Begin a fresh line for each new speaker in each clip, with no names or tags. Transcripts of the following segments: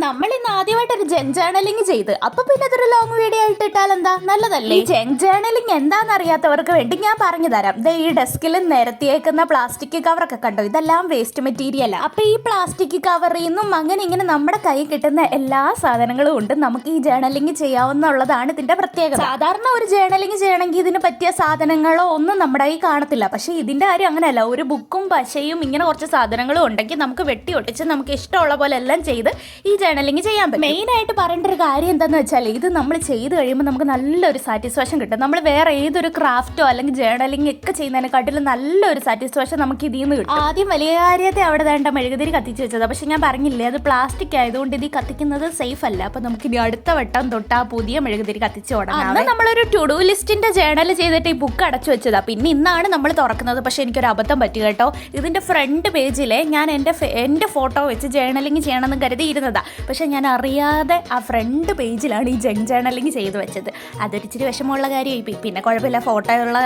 നമ്മൾ ഇന്ന് ആദ്യമായിട്ടൊരു ജങ്ക് ജേർണലിംഗ് ചെയ്ത് അപ്പൊ പിന്നെ അതൊരു ലോങ് വീഡിയോ ആയിട്ട് ഇട്ടാൽ എന്താ നല്ലതല്ലേ? ഈ ജങ്ക് ജേർണലിംഗ് എന്താണെന്ന് അറിയാത്തവർക്ക് വേണ്ടി ഞാൻ പറഞ്ഞു തരാം. ഈ ഡെസ്കിൽ നിരത്തിയേക്കുന്ന പ്ലാസ്റ്റിക് കവറൊക്കെ കണ്ടോ, ഇതെല്ലാം വേസ്റ്റ് മെറ്റീരിയൽ. അപ്പൊ ഈ പ്ലാസ്റ്റിക് കവറിൽ നിന്നും അങ്ങനെ ഇങ്ങനെ നമ്മുടെ കയ്യിൽ കിട്ടുന്ന എല്ലാ സാധനങ്ങളും ഉണ്ട് നമുക്ക് ഈ ജേർണലിംഗ് ചെയ്യാവുന്നതാണ് ഇതിന്റെ പ്രത്യേകത. സാധാരണ ഒരു ജേർണലിംഗ് ചെയ്യണമെങ്കിൽ ഇതിന് പറ്റിയ സാധനങ്ങളോ ഒന്നും നമ്മുടെ കയ്യിൽ കാണത്തില്ല. പക്ഷെ ഇതിന്റെ കാര്യം അങ്ങനെയല്ല. ഒരു ബുക്കും പശയും ഇങ്ങനെ കുറച്ച് സാധനങ്ങളും ഉണ്ടെങ്കിൽ നമുക്ക് വെട്ടി ഒട്ടിച്ച് നമുക്ക് ഇഷ്ടമുള്ള പോലെ എല്ലാം ചെയ്ത് ഈ ജേർണലിംഗ് ചെയ്യാൻ പറ്റും. മെയിനായിട്ട് പറയേണ്ട ഒരു കാര്യം എന്താണെന്ന് വെച്ചാൽ ഇത് നമ്മൾ ചെയ്ത് കഴിയുമ്പോൾ നമുക്ക് നല്ലൊരു സാറ്റിസ്ഫാക്ഷൻ കിട്ടും. നമ്മൾ വേറെ ഏതൊരു ക്രാഫ്റ്റോ അല്ലെങ്കിൽ ജേർണലിംഗ് ഒക്കെ ചെയ്യുന്നതിനെക്കാട്ടിലും നല്ലൊരു സാറ്റിസ്ഫാക്ഷൻ നമുക്ക് ഇതിൽ നിന്ന് കിട്ടും. ആദ്യം വലിയ കാര്യത്തെ അവിടെ വേണ്ട മെഴുകുതിരി കത്തിച്ച് വെച്ചത്. പക്ഷെ ഞാൻ പറഞ്ഞില്ലേ, അത് പ്ലാസ്റ്റിക് ആയതുകൊണ്ട് ഇത് കത്തിക്കുന്നത് സേഫ് അല്ല. അപ്പൊ നമുക്ക് ഇനി അടുത്ത വട്ടം തൊട്ട് ആ പുതിയ മെഴുകുതിരി കത്തിച്ച് തുടങ്ങാം. നമ്മളൊരു ടു ഡു ലിസ്റ്റിന്റെ ജേർണൽ ചെയ്തിട്ട് ഈ ബുക്ക് അടച്ചു വെച്ചതാ. പിന്നെ ഇന്നാണ് നമ്മൾ തുറക്കുന്നത്. പക്ഷെ എനിക്കൊരു അബദ്ധം പറ്റി കേട്ടോ. ഇതിന്റെ ഫ്രണ്ട് പേജിലെ ഞാൻ എൻ്റെ ഫോട്ടോ വെച്ച് ജേർണലിംഗ് ചെയ്യണമെന്ന് കരുതി ഇരുന്നതാ. പക്ഷെ ഞാൻ അറിയാതെ ആ ഫ്രണ്ട് പേജിലാണ് ഈ ജങ്ക് ജേർണലിംഗ് ചെയ്ത് വെച്ചത്. അതൊരിച്ചിരി വിഷമമുള്ള കാര്യമായി. പിന്നെ കുഴപ്പമില്ല, ഫോട്ടോയുള്ള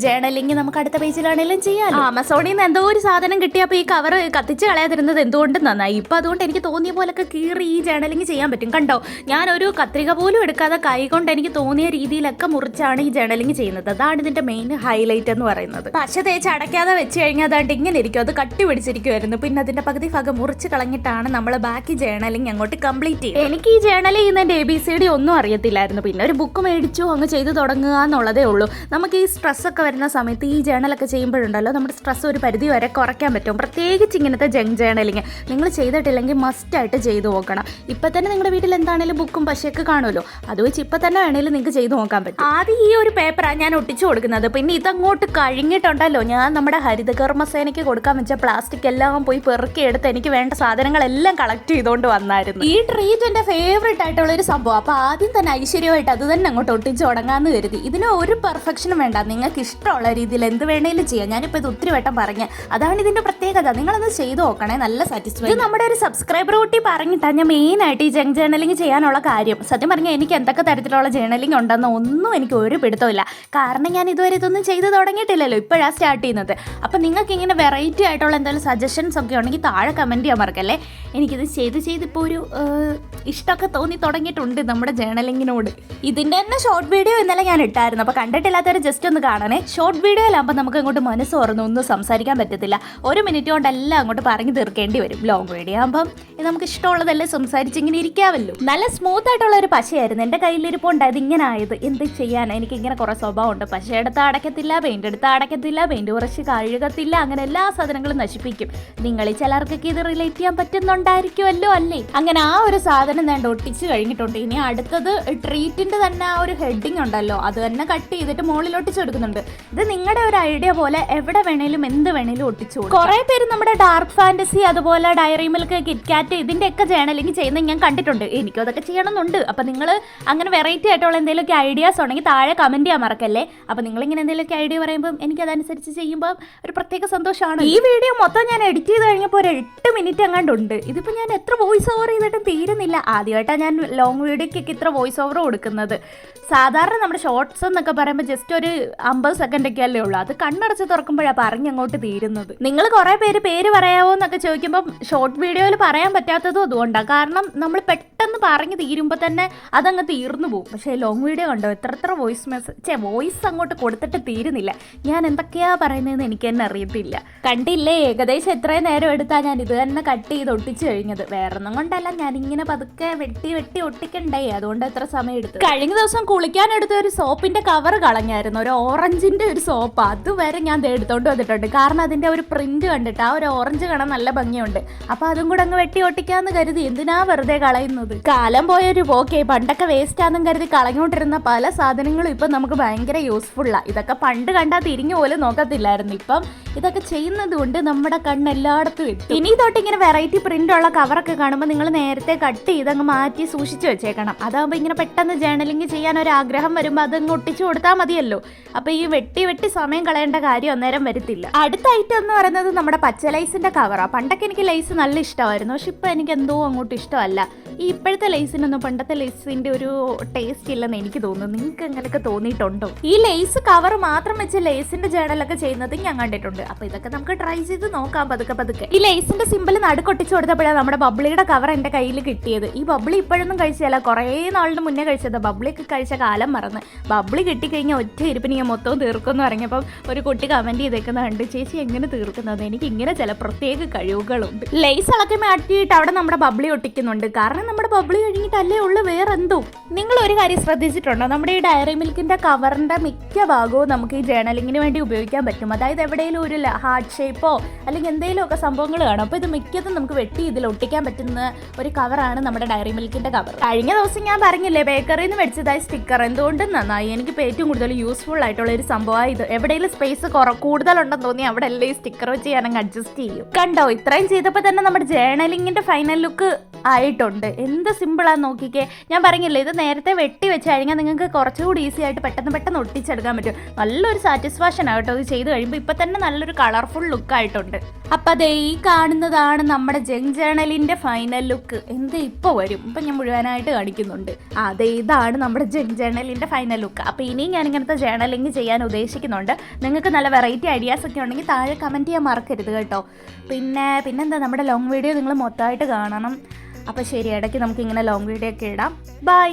ജേർണലിംഗ് നമുക്ക് അടുത്ത പേജിലാണെങ്കിലും ചെയ്യാം. ആമസോണിൽ നിന്ന് എന്തോ ഒരു സാധനം കിട്ടിയപ്പോൾ ഈ കവർ കത്തിച്ച് കളയാതിരുന്നത് എന്തുകൊണ്ട് നന്നായി. ഇപ്പം അതുകൊണ്ട് എനിക്ക് തോന്നിയ പോലൊക്കെ കീറി ഈ ജേർണലിംഗ് ചെയ്യാൻ പറ്റും. കണ്ടോ, ഞാനൊരു കത്രിക പോലും എടുക്കാതെ കൈ കൊണ്ട് എനിക്ക് തോന്നിയ രീതിയിലൊക്കെ മുറിച്ചാണ് ഈ ജേർണലിംഗ് ചെയ്യുന്നത്. അതാണ് ഇതിന്റെ മെയിൻ ഹൈലൈറ്റ് എന്ന് പറയുന്നത്. പശ തേച്ച് അടയ്ക്കാതെ വെച്ച് കഴിഞ്ഞാൽ അതാണ്ട് ഇങ്ങനെ ഇരിക്കും. അത് കട്ടി പിടിച്ചിരിക്കുമായിരുന്നു. പിന്നെ അതിന്റെ പകുതി ഭാഗം മുറിച്ച് കളഞ്ഞിട്ടാണ് നമ്മൾ ബാക്കി ജേർണലിംഗ് അങ്ങോട്ട് കംപ്ലീറ്റ് ചെയ്യും. എനിക്ക് ഈ ജേർണൽ ചെയ്യുന്നതിന്റെ ABCD ഒന്നും അറിയത്തില്ലായിരുന്നു. പിന്നെ ഒരു ബുക്ക് മേടിച്ചു അങ്ങ് ചെയ്ത് തുടങ്ങുക എന്നുള്ളതേ ഉള്ളൂ. നമുക്ക് ഈ സ്ട്രെസ് ഒക്കെ വരുന്ന സമയത്ത് ഈ ജേർണലൊക്കെ ചെയ്യുമ്പോഴുണ്ടല്ലോ നമ്മുടെ സ്ട്രെസ് ഒരു പരിധി വരെ കുറയ്ക്കാൻ പറ്റും. പ്രത്യേകിച്ച് ഇങ്ങനത്തെ ജങ്ക് ജേർണലിംഗ് നിങ്ങൾ ചെയ്തിട്ടില്ലെങ്കിൽ മസ്റ്റായിട്ട് ചെയ്ത് നോക്കണം. ഇപ്പം തന്നെ നിങ്ങളുടെ വീട്ടിൽ എന്താണെങ്കിലും ബുക്കും പശയൊക്കെ കാണുമല്ലോ, അത് വെച്ച് ഇപ്പം തന്നെ വേണമെങ്കിലും നിങ്ങൾക്ക് ചെയ്ത് നോക്കാൻ പറ്റും. ആദ്യം ഈ ഒരു പേപ്പറാണ് ഞാൻ ഒട്ടിച്ചു കൊടുക്കുന്നത്. പിന്നെ ഇതങ്ങോട്ട് കഴിഞ്ഞിട്ടുണ്ടല്ലോ, ഞാൻ നമ്മുടെ ഹരിതകർമ്മസേനയ്ക്ക് കൊടുക്കാൻ വെച്ച പ്ലാസ്റ്റിക് എല്ലാം പോയി പെറുക്കിയെടുത്ത് എനിക്ക് വേണ്ട സാധനങ്ങളെല്ലാം കളക്ട് ചെയ്തുകൊണ്ട് വന്നായിരുന്നു. ഈ ട്രീറ്റ് എൻ്റെ ഫേവറേറ്റ് ആയിട്ടുള്ള ഒരു സംഭവം. അപ്പോൾ ആദ്യം തന്നെ ഐശ്വര്യമായിട്ട് അത് തന്നെ അങ്ങോട്ട് ഒട്ടിച്ച് തുടങ്ങാമെന്ന് കരുതി. ഇതിന് ഒരു പെർഫെക്ഷനും വേണ്ട, നിങ്ങൾക്ക് ഇഷ്ടമുള്ള രീതിയിൽ എന്ത് വേണേലും ചെയ്യാം. ഞാനിപ്പോൾ ഇത് ഒത്തിരി വട്ടം പറഞ്ഞ് അതാണ് ഇതിൻ്റെ പ്രത്യേകത. നിങ്ങളത് ചെയ്ത് നോക്കണേ, നല്ല സാറ്റിസ്ഫൈ. ഇത് നമ്മുടെ ഒരു സബ്സ്ക്രൈബർ കൂട്ടി പറഞ്ഞിട്ടാണ് ഞാൻ മെയിനായിട്ട് ഈ ജങ്ക് ജേർണലിംഗ് ചെയ്യാനുള്ള കാര്യം. സത്യം പറഞ്ഞാൽ എനിക്ക് എന്തൊക്കെ തരത്തിലുള്ള ജേർണലിംഗ് ഉണ്ടെന്ന് ഒന്നും എനിക്ക് ഒരു പിടുത്തമില്ല. കാരണം ഞാൻ ഇതുവരെ ഇതൊന്നും ചെയ്ത് തുടങ്ങിയിട്ടില്ലല്ലോ, ഇപ്പോഴാണ് സ്റ്റാർട്ട് ചെയ്യുന്നത്. അപ്പം നിങ്ങൾക്ക് ഇങ്ങനെ വെറൈറ്റി ആയിട്ടുള്ള എന്തെങ്കിലും സജഷൻസ് ഒക്കെ ഉണ്ടെങ്കിൽ താഴെ കമൻറ്റ് ചെയ്യാൻ മറക്കല്ലേ. എനിക്കിത് ചെയ്ത് ഇപ്പോൾ ഒരു ഇഷ്ടമൊക്കെ തോന്നി തുടങ്ങിയിട്ടുണ്ട് നമ്മുടെ ജേർണലിങ്ങിനോട്. ഇതിൻ്റെ തന്നെ ഷോർട്ട് വീഡിയോ ഇന്നലെ ഞാൻ ഇട്ടായിരുന്നു. അപ്പോൾ കണ്ടിട്ടില്ലാത്തവർ ജസ്റ്റ് ഒന്ന് കാണണേ. ഷോർട്ട് വീഡിയോയിലാകുമ്പോൾ നമുക്ക് അങ്ങോട്ട് മനസ്സ് തുറന്ന് ഒന്നും സംസാരിക്കാൻ പറ്റത്തില്ല. 1 മിനിറ്റ് കൊണ്ടെല്ലാം അങ്ങോട്ട് പറഞ്ഞു തീർക്കേണ്ടി വരും. ലോങ് വീഡിയോ ആകുമ്പം ഇത് നമുക്ക് ഇഷ്ടമുള്ളതെല്ലാം സംസാരിച്ചിങ്ങനെ ഇരിക്കാമല്ലോ. നല്ല സ്മൂത്ത് ആയിട്ടുള്ള ഒരു പശയായിരുന്നു എൻ്റെ കയ്യിലിരിപ്പുണ്ടായത്. ഇങ്ങനെ ആയത് എന്ത് ചെയ്യാൻ, എനിക്കിങ്ങനെ കുറേ സ്വഭാവമുണ്ട്. പശ എടുത്ത് അടയ്ക്കത്തില്ല, പെയിൻ്റ് എടുത്ത് അടയ്ക്കത്തില്ല, പെയിൻറ്റ് കുറച്ച് കഴുകത്തില്ല, അങ്ങനെ എല്ലാ സാധനങ്ങളും നശിപ്പിക്കും. നിങ്ങളിൽ ചിലർക്കൊക്കെ ഇത് റിലേറ്റ് ചെയ്യാൻ പറ്റുന്നുണ്ടായിരിക്കുമല്ലോ അല്ലേ? അങ്ങനെ ആ ഒരു സാധനം ഞാൻ ഒട്ടിച്ച് കഴിഞ്ഞിട്ടുണ്ട്. ഇനി അടുത്തത് ട്രീറ്റിൻ്റെ തന്നെ ആ ഒരു ഹെഡിങ് ഉണ്ടല്ലോ, അത് തന്നെ കട്ട് ചെയ്തിട്ട് മുകളിൽ ഒട്ടിച്ച് കൊടുക്കുന്നുണ്ട്. ഇത് നിങ്ങളുടെ ഒരു ഐഡിയ പോലെ എവിടെ വേണേലും എന്ത് വേണേലും ഒട്ടിച്ചു കൊടുക്കും. കുറേ പേര് നമ്മുടെ ഡാർക്ക് ഫാൻറ്റസി അതുപോലെ ഡയറി മിൽക്ക്, കിറ്റ്കാറ്റ് ഇതിൻ്റെയൊക്കെ ജേർണലിംഗ് ചെയ്യുന്നത് ഞാൻ കണ്ടിട്ടുണ്ട്. എനിക്കും അതൊക്കെ ചെയ്യണമെന്നുണ്ട്. അപ്പം നിങ്ങൾ അങ്ങനെ വെറൈറ്റി ആയിട്ടുള്ള എന്തെങ്കിലുമൊക്കെ ഐഡിയാസ് ഉണ്ടെങ്കിൽ താഴെ കമൻറ്റ് ചെയ്യാൻ മറക്കല്ലേ. അപ്പം നിങ്ങളിങ്ങനെ എന്തെങ്കിലുമൊക്കെ ഐഡിയ പറയുമ്പം എനിക്കതനുസരിച്ച് ചെയ്യുമ്പോൾ ഒരു പ്രത്യേക സന്തോഷമാണ്. ഈ വീഡിയോ മൊത്തം ഞാൻ എഡിറ്റ് ചെയ്ത് കഴിഞ്ഞപ്പോൾ ഒരു 8 മിനിറ്റ് എങ്ങാണ്ടുണ്ട്. ഇതിപ്പോൾ ഞാൻ എത്ര വോയിസ് ഓവർ ചെയ്തിട്ടും തീരുന്നില്ല. ആദ്യമായിട്ടാണ് ഞാൻ ലോങ് വീഡിയോക്കൊക്കെ ഇത്ര വോയിസ് ഓവർ കൊടുക്കുന്നത്. സാധാരണ നമ്മുടെ ഷോർട്സ് എന്നൊക്കെ പറയുമ്പോൾ ജസ്റ്റ് ഒരു 50 സെക്കൻഡൊക്കെ അല്ലേ ഉള്ളൂ. അത് കണ്ണടച്ച് തുറക്കുമ്പോഴാണ് പറഞ്ഞങ്ങോട്ട് തീരുന്നത്. നിങ്ങൾ കുറേ പേര് പറയാമോ എന്നൊക്കെ ചോദിക്കുമ്പം ഷോർട്ട് വീഡിയോയിൽ പറയാൻ പറ്റാത്തതും അതുകൊണ്ടാണ്. കാരണം നമ്മൾ പെട്ടെന്ന് പറഞ്ഞ് തീരുമ്പോൾ തന്നെ അതങ്ങ് തീർന്നു പോകും. പക്ഷേ ലോങ് വീഡിയോ കണ്ടോ, എത്ര വോയിസ് അങ്ങോട്ട് കൊടുത്തിട്ട് തീരുന്നില്ല. ഞാൻ എന്തൊക്കെയാ പറയുന്നതെന്ന് എനിക്ക് തന്നെ അറിയത്തില്ല. കണ്ടില്ലേ, ഏകദേശം എത്രയും നേരം എടുത്താൽ ഞാൻ ഇത് തന്നെ കട്ട് ചെയ്ത് ഒട്ടിച്ച് കഴിഞ്ഞത്. വേറൊന്നും കൊണ്ടല്ല, ഞാനിങ്ങനെ പതുക്കെ വെട്ടി ഒട്ടിക്കണ്ടേ, അതുകൊണ്ട് എത്ര സമയം എടുത്തു. കഴിഞ്ഞ ദിവസം കുളിക്കാനെടുത്ത ഒരു സോപ്പിന്റെ കവർ കളഞ്ഞായിരുന്നു, ഒരു ഓറഞ്ചിന്റെ ഒരു സോപ്പ്. അതുവരെ ഞാൻ എടുത്തോണ്ട് വന്നിട്ടുണ്ട്. കാരണം അതിന്റെ ഒരു പ്രിന്റ് കണ്ടിട്ട് ആ ഒരു ഓറഞ്ച് കാണാൻ നല്ല ഭംഗിയുണ്ട്. അപ്പൊ അതും കൂടെ അങ്ങ് വെട്ടി ഒട്ടിക്കാന്ന് കരുതി. എന്തിനാ വെറുതെ കളയുന്നത്? കാലം പോയൊരു പോക്കേ. പണ്ടൊക്കെ വേസ്റ്റ് ആണെന്നും കരുതി കളഞ്ഞോണ്ടിരുന്ന പല സാധനങ്ങളും ഇപ്പം നമുക്ക് ഭയങ്കര യൂസ്ഫുള്ളാണ്. ഇതൊക്കെ പണ്ട് കണ്ടാൽ തിരിഞ്ഞു പോലും നോക്കത്തില്ലായിരുന്നു. ഇപ്പം ഇതൊക്കെ ചെയ്യുന്നത് കൊണ്ട് നമ്മുടെ കണ്ണ് എല്ലായിടത്തും എത്തും. ഇനി തൊട്ട് ഇങ്ങനെ വെറൈറ്റി പ്രിന്റ് ഉള്ള കവറൊക്കെ കാണുമ്പോൾ നിങ്ങൾ നേരത്തെ കട്ട് ചെയ്ത് അങ്ങ് മാറ്റി സൂക്ഷിച്ചു വെച്ചേക്കണം. അതാകുമ്പോൾ ഇങ്ങനെ പെട്ടെന്ന് ജേർണലിംഗ് ചെയ്യാൻ ഒരു ആഗ്രഹം വരുമ്പോൾ അതങ്ങ് ഒട്ടിച്ചു കൊടുത്താൽ മതിയല്ലോ. അപ്പോൾ ഈ വെട്ടി സമയം കളയേണ്ട കാര്യം അന്നേരം വരത്തില്ല. അടുത്ത ഐറ്റം എന്ന് പറയുന്നത് നമ്മുടെ പച്ച ലൈസിന്റെ കവറാണ്. പണ്ടൊക്കെ എനിക്ക് ലൈസ് നല്ല ഇഷ്ടമായിരുന്നു. പക്ഷെ ഇപ്പം എനിക്ക് എന്തോ അങ്ങോട്ട് ഇഷ്ടമല്ല. ഈ ഇപ്പോഴത്തെ ലേസിനൊന്നും പണ്ടത്തെ ലേസിന്റെ ഒരു ടേസ്റ്റ് ഇല്ലെന്ന് എനിക്ക് തോന്നുന്നു. നിങ്ങൾക്ക് അങ്ങനെയൊക്കെ തോന്നിയിട്ടുണ്ടോ? ഈ ലേസ് കവർ മാത്രം വെച്ച് ലേസിന്റെ ജേണലൊക്കെ ചെയ്യുന്നത് ഞാൻ കണ്ടിട്ടുണ്ട്. അപ്പൊ ഇതൊക്കെ നമുക്ക് ട്രൈ ചെയ്ത് നോക്കാം പതുക്കെ. ഈ ലേസിന്റെ സിമ്പിൾ നടുക്കൊട്ടിച്ചു കൊടുത്തപ്പോഴാണ് നമ്മുടെ ബബ്ലിയുടെ കവർ എന്റെ കയ്യിൽ കിട്ടിയത്. ഈ ബബ്ലി ഇപ്പോഴൊന്നും കഴിച്ചല്ല, കുറേ നാളിന് മുന്നേ കഴിച്ചത്. ബബ്ലിക്ക് കഴിച്ച കാലം മറന്ന്. ബബ്ലി കിട്ടിക്കഴിഞ്ഞാൽ ഒറ്റ ഇരിപ്പിന് ഞാൻ മൊത്തവും തീർക്കുമെന്ന് പറഞ്ഞപ്പം ഒരു കുട്ടി കമന്റ് ചെയ്തേക്കുന്ന കണ്ട്, ചേച്ചി എങ്ങനെ തീർക്കുന്നത്? എനിക്ക് ഇങ്ങനെ ചില പ്രത്യേക കഴിവുകളുണ്ട്. ലേസ് ഇളക്കി മാറ്റിയിട്ട് അവിടെ നമ്മുടെ ബബ്ലി ഒട്ടിക്കുന്നുണ്ട്. കാരണം നമ്മുടെ ബബ്ലി കഴിഞ്ഞിട്ടല്ലേ ഉള്ളു വേറെന്തോ. നിങ്ങൾ ഒരു കാര്യം ശ്രദ്ധിച്ചിട്ടുണ്ടോ? നമ്മുടെ ഈ ഡയറി മിൽക്കിന്റെ കവറിന്റെ മിക്ക ഭാഗവും നമുക്ക് ഈ ജേണലിങ്ങിന് വേണ്ടി ഉപയോഗിക്കാൻ പറ്റും. അതായത് എവിടെയെങ്കിലും ഒരു ഹാർട്ട് ഷേപ്പോ അല്ലെങ്കിൽ എന്തെങ്കിലുമൊക്കെ സംഭവങ്ങൾ കാണും. അപ്പോൾ ഇത് മിക്കതും നമുക്ക് വെട്ടി ഇതിൽ ഒട്ടിക്കാൻ പറ്റുന്ന ഒരു കവറാണ് നമ്മുടെ ഡയറി മിൽക്കിന്റെ കവർ. കഴിഞ്ഞ ദിവസം ഞാൻ പറഞ്ഞില്ലേ, ബേക്കറിയിൽ നിന്ന് മേടിച്ചതായി സ്റ്റിക്കർ. എന്തുകൊണ്ടും നന്നായി. എനിക്കിപ്പോൾ ഏറ്റവും കൂടുതൽ യൂസ്ഫുൾ ആയിട്ടുള്ള ഒരു സംഭവമാണ് ഇത്. എവിടെയെങ്കിലും സ്പേസ് കൂടുതലുണ്ടെന്ന് തോന്നി അവിടെ എല്ലാം ഈ സ്റ്റിക്കർ വെച്ച് ഞാനങ്ങ് അഡ്ജസ്റ്റ് ചെയ്യും. കണ്ടോ, ഇത്രയും ചെയ്തപ്പോൾ തന്നെ നമ്മുടെ ജേണലിങ്ങിന്റെ ഫൈനൽ ലുക്ക് ആയിട്ടുണ്ട്. എന്ത് സിമ്പിളാന്ന് നോക്കിക്കേ. ഞാൻ പറഞ്ഞില്ലേ, ഇത് നേരത്തെ വെട്ടി വെച്ച് കഴിഞ്ഞാൽ നിങ്ങൾക്ക് കുറച്ചുകൂടി ഈസി ആയിട്ട് പെട്ടെന്ന് ഒട്ടിച്ചെടുക്കാൻ പറ്റും. നല്ലൊരു സാറ്റിസ്ഫാക്ഷൻ ആകട്ടോ ഇത് ചെയ്ത് കഴിയുമ്പോൾ. ഇപ്പം തന്നെ നല്ലൊരു കളർഫുൾ ലുക്കായിട്ടുണ്ട്. അപ്പം അതേ ഈ കാണുന്നതാണ് നമ്മുടെ ജങ്ക് ജേണലിൻ്റെ ഫൈനൽ ലുക്ക്. ഇപ്പോൾ വരും. ഇപ്പം ഞാൻ മുഴുവനായിട്ട് കാണിക്കുന്നുണ്ട്. അതെ, ഇതാണ് നമ്മുടെ ജങ്ക് ജേണലിൻ്റെ ഫൈനൽ ലുക്ക്. അപ്പോൾ ഇനിയും ഞാൻ ഇങ്ങനത്തെ ജേണലിങ് ചെയ്യാൻ ഉദ്ദേശിക്കുന്നുണ്ട്. നിങ്ങൾക്ക് നല്ല വെറൈറ്റി ഐഡിയാസ് ഒക്കെ ഉണ്ടെങ്കിൽ താഴെ കമൻറ്റ് ചെയ്യാൻ മറക്കരുത് കേട്ടോ. പിന്നെന്താ, നമ്മുടെ ലോങ് വീഡിയോ നിങ്ങൾ മൊത്തമായിട്ട് കാണണം. അപ്പോൾ ശരി, ഇടയ്ക്ക് നമുക്കിങ്ങനെ ലോങ് വീഡിയോ ഒക്കെ ഇടാം. ബൈ.